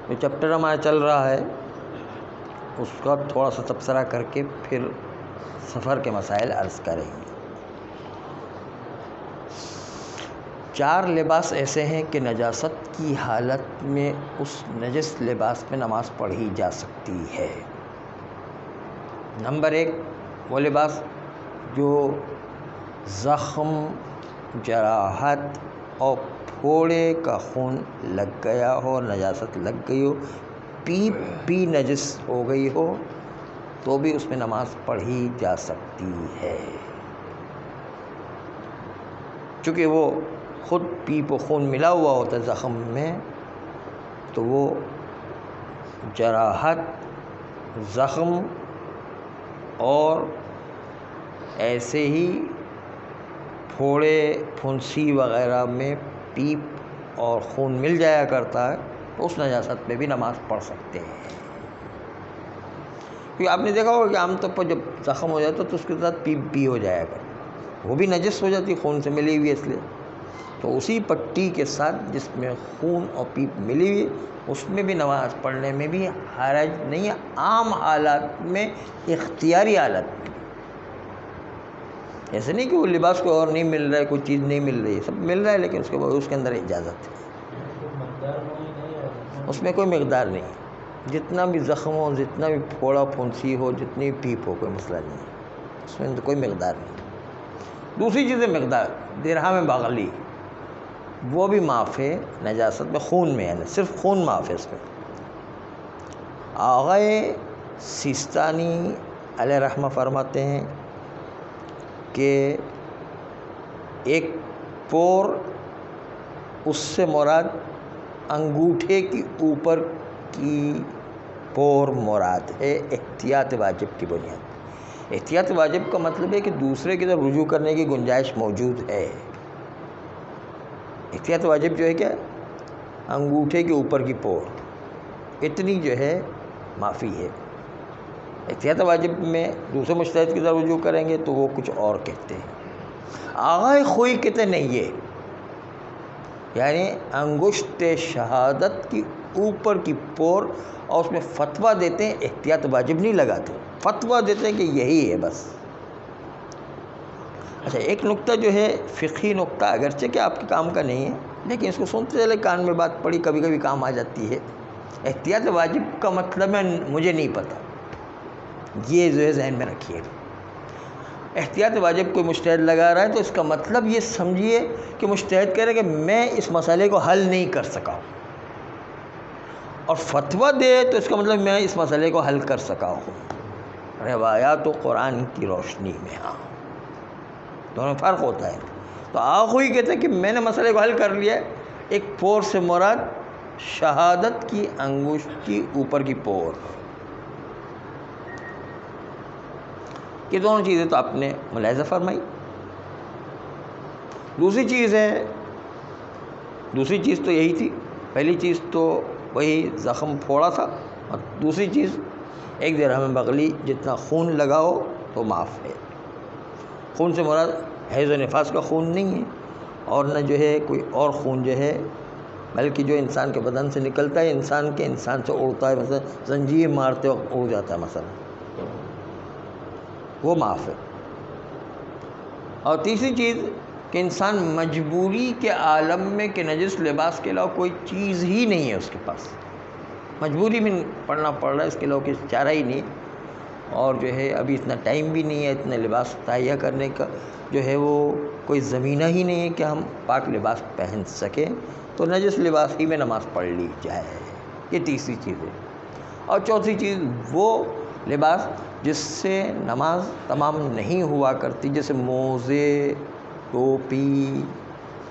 جو چیپٹر ہمارا چل رہا ہے اس کا تھوڑا سا تبصرہ کر کے پھر سفر کے مسائل عرض کریں گے۔ 4 لباس ایسے ہیں کہ نجاست کی حالت میں اس نجس لباس میں نماز پڑھی جا سکتی ہے۔ نمبر 1 وہ لباس جو زخم، جراحت اور پھوڑے کا خون لگ گیا ہو، نجاست لگ گئی ہو، پیپ بھی نجس ہو گئی ہو تو بھی اس میں نماز پڑھی جا سکتی ہے، چونکہ وہ خود پیپ و خون ملا ہوا ہوتا ہے زخم میں، تو وہ جراحت، زخم اور ایسے ہی پھوڑے پھنسی وغیرہ میں پیپ اور خون مل جایا کرتا ہے تو اس نجاست میں بھی نماز پڑھ سکتے ہیں۔ کیونکہ آپ نے دیکھا ہوگا کہ عام طور پر جب زخم ہو جاتا ہے تو اس کے ساتھ پیپ بھی ہو جایا کرتا، وہ بھی نجس ہو جاتی، خون سے ملی ہوئی ہے، اس لیے تو اسی پٹی کے ساتھ جس میں خون اور پیپ ملی ہوئی اس میں بھی نماز پڑھنے میں بھی حرج نہیں ہے، عام حالات میں، اختیاری حالت میں۔ ایسے نہیں کہ وہ لباس کو اور نہیں مل رہا ہے، کوئی چیز نہیں مل رہی ہے، سب مل رہا ہے، لیکن اس کے بعد اس کے اندر اجازت ہے، اس میں کوئی مقدار نہیں ہے، جتنا بھی زخم ہو، جتنا بھی پھوڑا پھنسی ہو، جتنی پیپ ہو، کوئی مسئلہ نہیں ہے، اس میں کوئی مقدار نہیں۔ دوسری چیز ہے مقدار، درہم بغلی، وہ بھی معاف ہے نجاست میں، خون میں ہے، صرف خون معاف ہے اس میں۔ آغائے سیستانی علیہ رحمہ فرماتے ہیں کہ ایک پور، اس سے مراد انگوٹھے کی اوپر کی پور مراد ہے، احتیاط واجب کی بنیاد۔ احتیاط واجب کا مطلب ہے کہ دوسرے کی طرف رجوع کرنے کی گنجائش موجود ہے۔ احتیاط واجب جو ہے کیا، انگوٹھے کے اوپر کی پور، اتنی جو ہے معافی ہے۔ احتیاط واجب میں دوسرے مجتہد کی طرف رجوع کریں گے تو وہ کچھ اور کہتے ہیں۔ آغائے خوئی کہتے نہیں، یہ یعنی انگشت شہادت کی اوپر کی پور، اور اس میں فتویٰ دیتے ہیں، احتیاط واجب نہیں لگاتے، فتویٰ دیتے ہیں کہ یہی ہے بس۔ اچھا، ایک نقطہ جو ہے فقہی نقطہ، اگرچہ کہ آپ کے کام کا نہیں ہے لیکن اس کو سنتے چلے، کان میں بات پڑی، کبھی کبھی کام آ جاتی ہے۔ احتیاط واجب کا مطلب ہے مجھے نہیں پتہ، یہ جو ہے ذہن میں رکھیے گا۔ احتیاط واجب کوئی مجتہد لگا رہا ہے تو اس کا مطلب یہ سمجھیے کہ مجتہد کہہ رہا ہے کہ میں اس مسئلے کو حل نہیں کر سکا ہوں، اور فتویٰ دے تو اس کا مطلب میں اس مسئلے کو حل کر سکا ہوں، روایات و قرآن کی روشنی میں۔ ہاں، دونوں فرق ہوتا ہے۔ تو آخوئی کہتے ہیں کہ میں نے مسئلے کو حل کر لیا ہے، ایک پور سے مراد شہادت کی انگشت کی اوپر کی پور، یہ دونوں چیزیں تو آپ نے ملاحظہ فرمائی۔ دوسری چیز تو یہی تھی، پہلی چیز تو وہی زخم پھوڑا تھا، اور دوسری چیز ایک درہم بغلی جتنا خون لگا ہو تو معاف ہے۔ خون سے مراد حیض و نفاس کا خون نہیں ہے، اور نہ جو ہے کوئی اور خون جو ہے، بلکہ جو انسان کے بدن سے نکلتا ہے، انسان سے اڑتا ہے، مثلا زنجیر مارتے وقت اڑ جاتا ہے مثلا، وہ معاف ہے۔ اور تیسری چیز کہ انسان مجبوری کے عالم میں کہ نجس لباس کے علاوہ کوئی چیز ہی نہیں ہے اس کے پاس، مجبوری میں پڑھنا پڑ رہا ہے، اس کے علاوہ کچھ چارہ ہی نہیں، اور جو ہے ابھی اتنا ٹائم بھی نہیں ہے اتنے لباس تہیہ کرنے کا، جو ہے وہ کوئی زمینہ ہی نہیں ہے کہ ہم پاک لباس پہن سکیں، تو نجس لباس ہی میں نماز پڑھ لی جائے، یہ تیسری چیز ہے۔ اور چوتھی چیز وہ لباس جس سے نماز تمام نہیں ہوا کرتی، جیسے موزے، ٹوپی،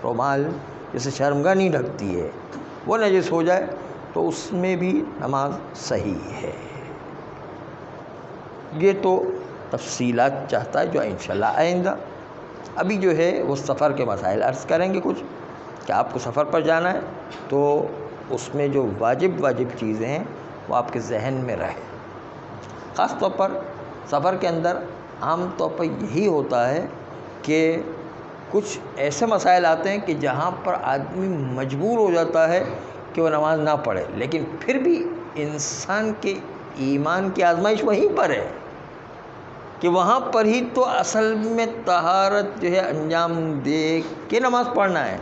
رومال، جیسے شرمگاہ نہیں ڈھکتی ہے، وہ نجس ہو جائے تو اس میں بھی نماز صحیح ہے۔ یہ تو تفصیلات چاہتا ہے جو انشاءاللہ آئندہ، ابھی جو ہے وہ سفر کے مسائل عرض کریں گے کچھ، کہ آپ کو سفر پر جانا ہے تو اس میں جو واجب چیزیں ہیں وہ آپ کے ذہن میں رہے۔ خاص طور پر سفر کے اندر عام طور پر یہی ہوتا ہے کہ کچھ ایسے مسائل آتے ہیں کہ جہاں پر آدمی مجبور ہو جاتا ہے کہ وہ نماز نہ پڑھے، لیکن پھر بھی انسان کے ایمان کی آزمائش وہیں پر ہے کہ وہاں پر ہی تو اصل میں طہارت جو ہے انجام دے کے نماز پڑھنا ہے۔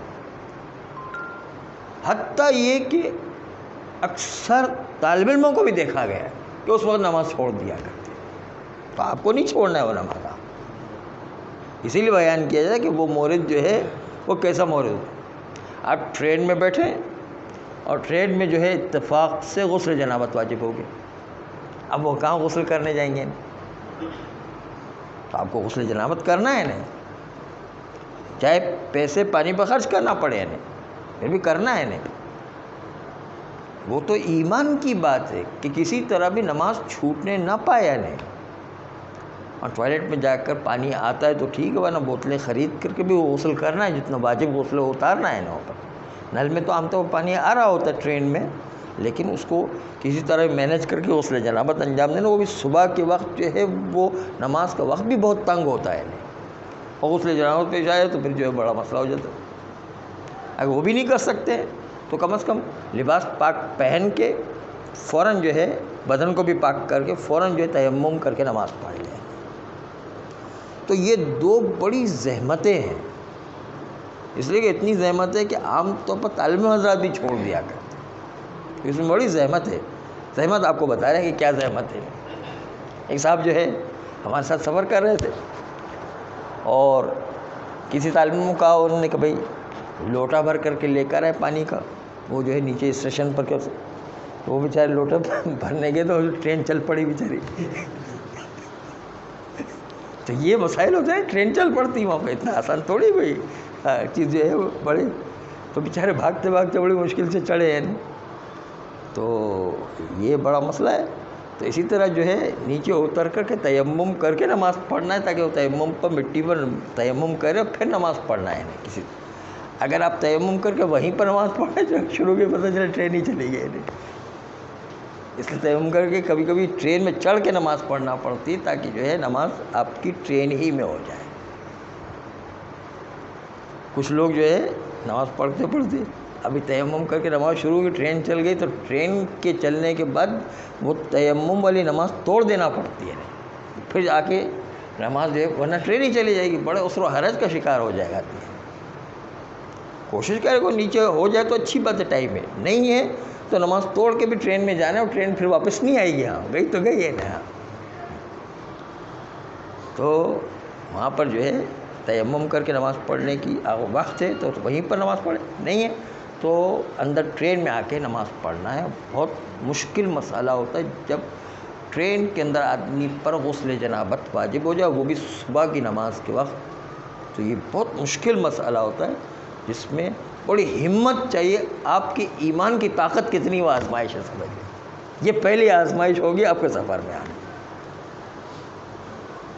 حتیٰ یہ کہ اکثر طالب علموں کو بھی دیکھا گیا ہے کہ اس وقت نماز چھوڑ دیا کرتے، تو آپ کو نہیں چھوڑنا ہے وہ نماز۔ اسی لیے بیان کیا جائے کہ وہ مورد جو ہے وہ کیسا مورد ہے۔ آپ ٹرین میں بیٹھیں اور ٹرین میں جو ہے اتفاق سے غسل جنابت واجب ہو گیا، اب وہ کہاں غسل کرنے جائیں گے؟ تو آپ کو غسل جنابت کرنا ہے نا، چاہے پیسے پانی پر خرچ کرنا پڑے نا، پھر بھی کرنا ہے نا۔ وہ تو ایمان کی بات ہے کہ کسی طرح بھی نماز چھوٹنے نہ پائے نا۔ اور ٹوائلٹ میں جا کر پانی آتا ہے تو ٹھیک ہے، ورنہ بوتلیں خرید کر کے بھی وہ غسل کرنا ہے، جتنا واجب غسل اتارنا ہے نا اوپر۔ نل میں تو عام طور پر پانی آ رہا ہوتا ہے ٹرین میں، لیکن اس کو کسی طرح مینیج کر کے غسل جنابت انجام دینا، وہ بھی صبح کے وقت جو ہے وہ نماز کا وقت بھی بہت تنگ ہوتا ہے نا، اور غسل جنابت پیش آئے تو پھر جو ہے بڑا مسئلہ ہو جاتا ہے۔ اگر وہ بھی نہیں کر سکتے تو کم از کم لباس پاک پہن کے فوراً جو ہے بدن کو بھی پاک کر کے فوراً جو ہے تیمم کر کے نماز پڑھ لیں۔ تو یہ دو بڑی زحمتیں ہیں، اس لیے کہ اتنی زحمت ہے کہ عام طور پر طالب حضرات بھی چھوڑ دیا کرتے ہیں، اس میں بڑی زحمت ہے۔ زحمت آپ کو بتا رہے ہیں کہ کیا زحمت ہے۔ ایک صاحب جو ہے ہمارے ساتھ سفر کر رہے تھے، اور کسی طالب علم کا انہوں نے کہ بھائی لوٹا بھر کر کے لے کر آئے پانی کا، وہ جو ہے نیچے اسٹیشن پر کیا، وہ بیچارے لوٹا بھرنے گئے تو ٹرین چل پڑی بیچاری۔ تو یہ مسائل ہوتے ہیں، ٹرین چل پڑتی وہاں پہ، اتنا آسان تھوڑی کوئی چیز جو ہے وہ بڑی، تو بیچارے بھاگتے بھاگتے بڑی مشکل سے چڑھے ہیں، تو یہ بڑا مسئلہ ہے۔ تو اسی طرح جو ہے نیچے اتر کر کے تیمم کر کے نماز پڑھنا ہے، تاکہ وہ تیمم پر مٹی پر تیمم کرے پھر نماز پڑھنا ہے نا کسی۔ اگر آپ تیمم کر کے وہیں پر نماز پڑھیں جو شروع کے پتہ چلے ٹرین ہی چلی گئی نہیں، اس لیے تیمم کر کے کبھی کبھی ٹرین میں چڑھ کے نماز پڑھنا پڑتی ہے، تاکہ جو ہے نماز آپ کی ٹرین ہی میں ہو جائے۔ کچھ لوگ جو ہے نماز پڑھتے پڑھتے ابھی تیمم کر کے نماز شروع کی، ٹرین چل گئی تو ٹرین کے چلنے کے بعد وہ تیمم والی نماز توڑ دینا پڑتی ہے، پھر آ کے نماز جو ہے، ورنہ ٹرین ہی چلی جائے گی، بڑے عسر و حرج کا شکار ہو جائے گا۔ کوشش کرے کو نیچے ہو جائے تو اچھی بات ہے، ٹائم ہے، نہیں ہے تو نماز توڑ کے بھی ٹرین میں جانا ہے، اور ٹرین پھر واپس نہیں آئے گی، ہاں گئی تو گئی ہے نا۔ تو وہاں پر جو ہے تیمم کر کے نماز پڑھنے کی وقت ہے تو وہیں پر نماز پڑھے، نہیں ہے تو اندر ٹرین میں آ کے نماز پڑھنا ہے۔ بہت مشکل مسئلہ ہوتا ہے جب ٹرین کے اندر آدمی پر غسل جنابت واجب ہو جائے، وہ بھی صبح کی نماز کے وقت، تو یہ بہت مشکل مسئلہ ہوتا ہے، جس میں بڑی ہمت چاہیے۔ آپ کی ایمان کی طاقت کتنی وہ آزمائش ہے، سمجھیں، یہ پہلی آزمائش ہوگی آپ کے سفر میں آنے۔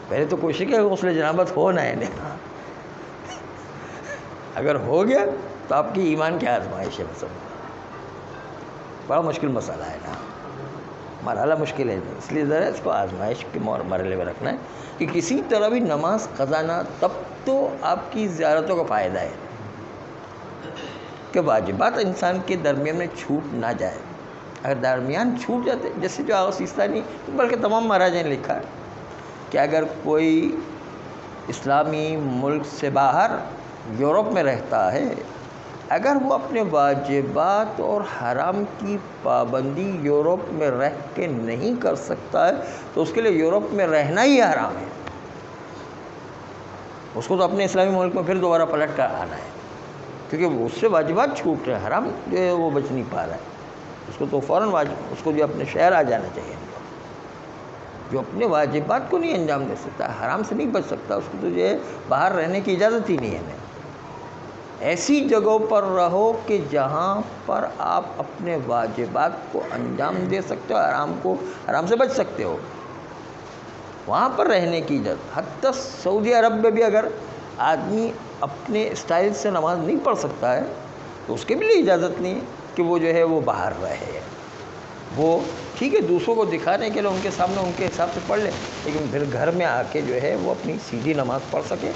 پہلے تو کوشش ہے غسل جنابت ہو نہ ہے، اگر ہو گیا تو آپ کی ایمان کی آزمائش ہے، بڑا مشکل مسئلہ ہے نا، مرحلہ مشکل ہے، اس لیے ذرا اس کو آزمائش کے مرحلے میں رکھنا ہے کہ کسی طرح بھی نماز قضا نہ، تب تو آپ کی زیارتوں کا فائدہ ہے کہ واجبات انسان کے درمیان میں چھوٹ نہ جائے۔ اگر درمیان چھوٹ جاتے، جیسے جو آغا سیستانی بلکہ تمام مہاراجوں نے لکھا ہے کہ اگر کوئی اسلامی ملک سے باہر یورپ میں رہتا ہے، اگر وہ اپنے واجبات اور حرام کی پابندی یورپ میں رہ کے نہیں کر سکتا ہے تو اس کے لیے یورپ میں رہنا ہی حرام ہے، اس کو تو اپنے اسلامی ملک میں پھر دوبارہ پلٹ کر آنا ہے، کیونکہ اس سے واجبات چھوٹ رہے ہیں، حرام جو ہے وہ بچ نہیں پا رہا ہے، اس کو تو فوراً اس کو جو اپنے شہر آ جانا چاہیے۔ جو اپنے واجبات کو نہیں انجام دے سکتا، حرام سے نہیں بچ سکتا، اس کو تو جو ہے باہر رہنے کی اجازت ہی نہیں ہے۔ ایسی جگہوں پر رہو کہ جہاں پر آپ اپنے واجبات کو انجام دے سکتے ہو، حرام سے بچ سکتے ہو، وہاں پر رہنے کی اجازت۔ حتیٰ سعودی عرب میں بھی اگر آدمی اپنے اسٹائل سے نماز نہیں پڑھ سکتا ہے تو اس کے بھی لیے اجازت نہیں ہے کہ وہ جو ہے وہ باہر رہے۔ وہ ٹھیک ہے دوسروں کو دکھانے کے لیے ان کے سامنے ان کے حساب سے پڑھ لے، لیکن پھر گھر میں آ کے جو ہے وہ اپنی سیدھی نماز پڑھ سکے،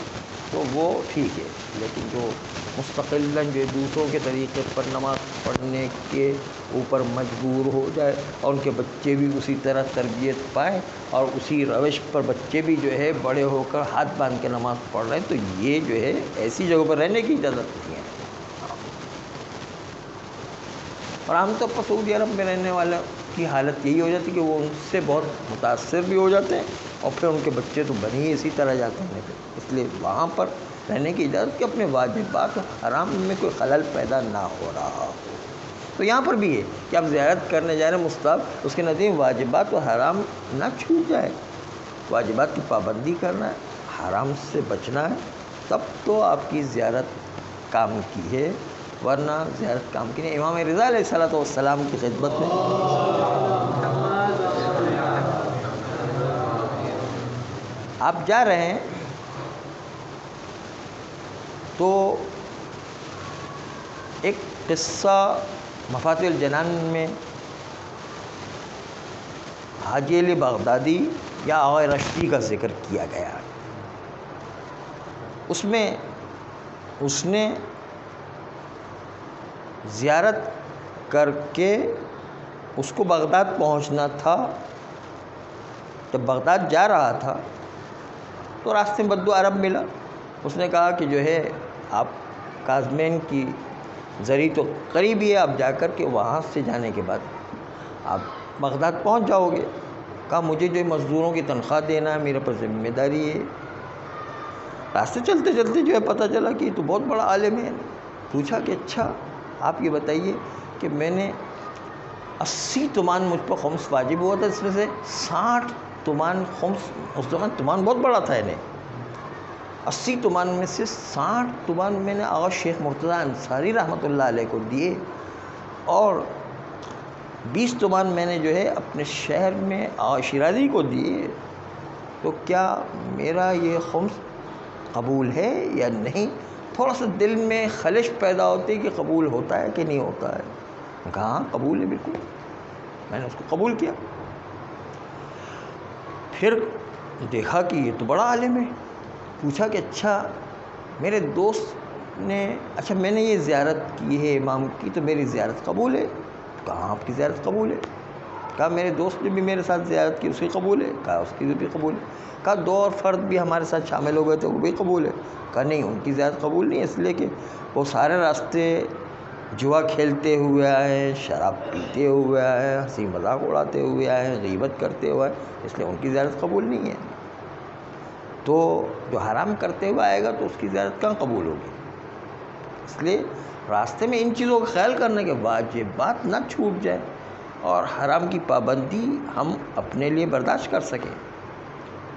تو وہ ٹھیک ہے، لیکن جو مستقلاً جو دوسروں کے طریقے پر نماز پڑھنے کے اوپر مجبور ہو جائے اور ان کے بچے بھی اسی طرح تربیت پائیں اور اسی روش پر بچے بھی جو ہے بڑے ہو کر ہاتھ باندھ کے نماز پڑھ رہے ہیں، تو یہ جو ہے ایسی جگہوں پر رہنے کی اجازت نہیں ہے۔ اور عام طور پر سعودی عرب میں رہنے والوں کی حالت یہی ہو جاتی ہے کہ وہ ان سے بہت متاثر بھی ہو جاتے ہیں اور پھر ان کے بچے تو بن ہی اسی طرح جاتے ہیں، اس لیے وہاں پر رہنے کی اجازت کہ اپنے واجبات حرام میں کوئی خلل پیدا نہ ہو رہا ہو۔ تو یہاں پر بھی ہے کہ آپ زیارت کرنے جا رہے ہیں مستحب، اس کے نتیجے واجبات و حرام نہ چھوٹ جائے، واجبات کی پابندی کرنا ہے، حرام سے بچنا ہے، تب تو آپ کی زیارت کام کی ہے، ورنہ زیارت کام کی نہیں۔ امام رضا علیہ السلام کی خدمت میں آپ جا رہے ہیں تو ایک قصہ مفاتیح الجنان میں حاجی علی بغدادی یا آغا رشدی کا ذکر کیا گیا ہے۔ اس میں اس نے زیارت کر کے اس کو بغداد پہنچنا تھا، جب بغداد جا رہا تھا تو راستے میں بدو عرب ملا، اس نے کہا کہ جو ہے آپ کاظمین کی زری تو قریب ہی ہے، آپ جا کر کے وہاں سے جانے کے بعد آپ بغداد پہنچ جاؤ گے۔ کہا مجھے جو مزدوروں کی تنخواہ دینا ہے، میرے پر ذمہ داری ہے۔ راستے چلتے چلتے جو ہے پتہ چلا کہ یہ تو بہت بڑا عالم ہے۔ پوچھا کہ اچھا آپ یہ بتائیے کہ میں نے 80 تومان مجھ پر خمس واجب ہوا تھا، اس میں سے 60 تومان خمس، اس زمان تومان بہت بڑا تھا، انہیں 80 تومان میں سے 60 تومان میں نے آغا شیخ مرتضیٰ انصاری رحمۃ اللہ علیہ کو دیے اور 20 تومان میں نے جو ہے اپنے شہر میں آغا شیرازی کو دیے، تو کیا میرا یہ خمس قبول ہے یا نہیں؟ تھوڑا سا دل میں خلش پیدا ہوتی ہے کہ قبول ہوتا ہے کہ نہیں ہوتا ہے۔ میں کہا ہاں قبول ہے، بالکل، میں نے اس کو قبول کیا۔ پھر دیکھا کہ یہ تو بڑا عالم ہے، پوچھا کہ اچھا میرے دوست نے، اچھا میں نے یہ زیارت کی ہے امام کی، تو میری زیارت قبول ہے؟ کہا آپ کی زیارت قبول ہے۔ کہا میرے دوست نے بھی میرے ساتھ زیارت کی، اس کی قبول ہے؟ کہا اس کی بھی قبول ہے۔ کہا 2 اور فرد بھی ہمارے ساتھ شامل ہو گئے تھے، وہ بھی قبول ہے؟ کہا نہیں، ان کی زیارت قبول نہیں ہے، اس لیے کہ وہ سارے راستے جوا کھیلتے ہوئے آئے ہیں، شراب پیتے ہوئے آئے ہیں، ہنسی مذاق اڑاتے ہوئے آئے ہیں، غیبت کرتے ہوئے آئے ہیں، اس لیے ان کی زیارت قبول نہیں ہے۔ تو جو حرام کرتے ہوئے آئے گا تو اس کی زیارت کہاں قبول ہوگی؟ اس لیے راستے میں ان چیزوں کا خیال کرنا کہ واجبات نہ چھوٹ جائے اور حرام کی پابندی ہم اپنے لیے برداشت کر سکیں۔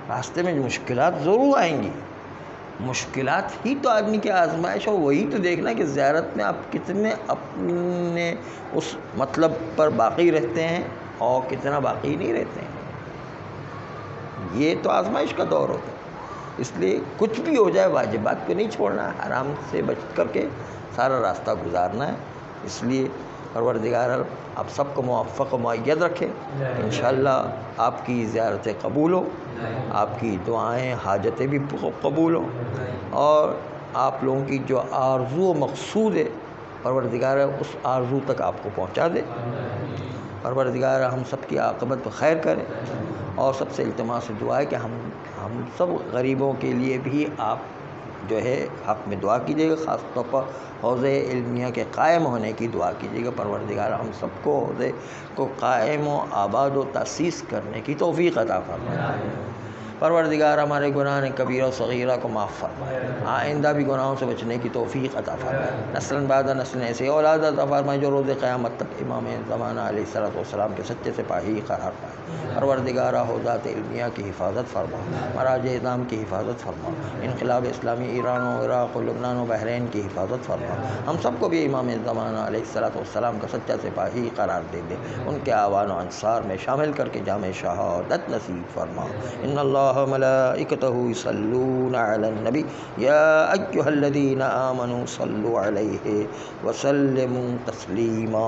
راستے میں مشکلات ضرور آئیں گی، مشکلات ہی تو آدمی کی آزمائش، اور وہی تو دیکھنا کہ زیارت میں آپ کتنے اپنے اس مطلب پر باقی رہتے ہیں اور کتنا باقی نہیں رہتے ہیں۔ یہ تو آزمائش کا دور ہوتا ہے، اس لیے کچھ بھی ہو جائے واجبات کو نہیں چھوڑنا ہے، حرام سے بچ کر کے سارا راستہ گزارنا ہے۔ اس لیے پروردگار آپ سب کو موفق و مؤید رکھے، انشاءاللہ آپ کی زیارتیں قبول ہو، آپ کی دعائیں حاجتیں بھی قبول ہوں، اور آپ لوگوں کی جو آرزو و مقصود ہے پروردگار اس آرزو تک آپ کو پہنچا دے۔ پروردگار ہم سب کی عاقبت خیر کرے، اور سب سے التماس دعا ہے کہ ہم سب غریبوں کے لیے بھی آپ جو ہے حق میں دعا کیجیے گا، خاص طور پر حوضے علمیہ کے قائم ہونے کی دعا کیجیے گا۔ پروردگار ہم سب کو حوضے کو قائم و آباد و تاسیس کرنے کی توفیق عطا فرمائے۔ پروردگار ہمارے گناہ کبیرہ و صغیرہ کو معاف فرمائے، آئندہ بھی گناہوں سے بچنے کی توفیق عطا فرمائے، نسل بعد نسل ایسے اولاد عطا فرمائے جو روز قیامت تک امام زمانہ علیہ السلام کے سچے سپاہی قرار پائے۔ پروردگار حوضات علمیہ کی حفاظت فرما، مراجع اعظام کی حفاظت فرما، انقلاب اسلامی ایران و عراق و لبنان و بحرین کی حفاظت فرما، ہم سب کو بھی امام زمانہ علیہ السلام کا سچا سپاہی قرار دے دے، ان کے اعوان و انصار میں شامل کر کے جامع شہادت نصیب فرما۔ ان اللہ ملائکتہ یصلون علی النبی یا ایھا الذین آمنوا صلوا علیہ وسلموا تسلیما۔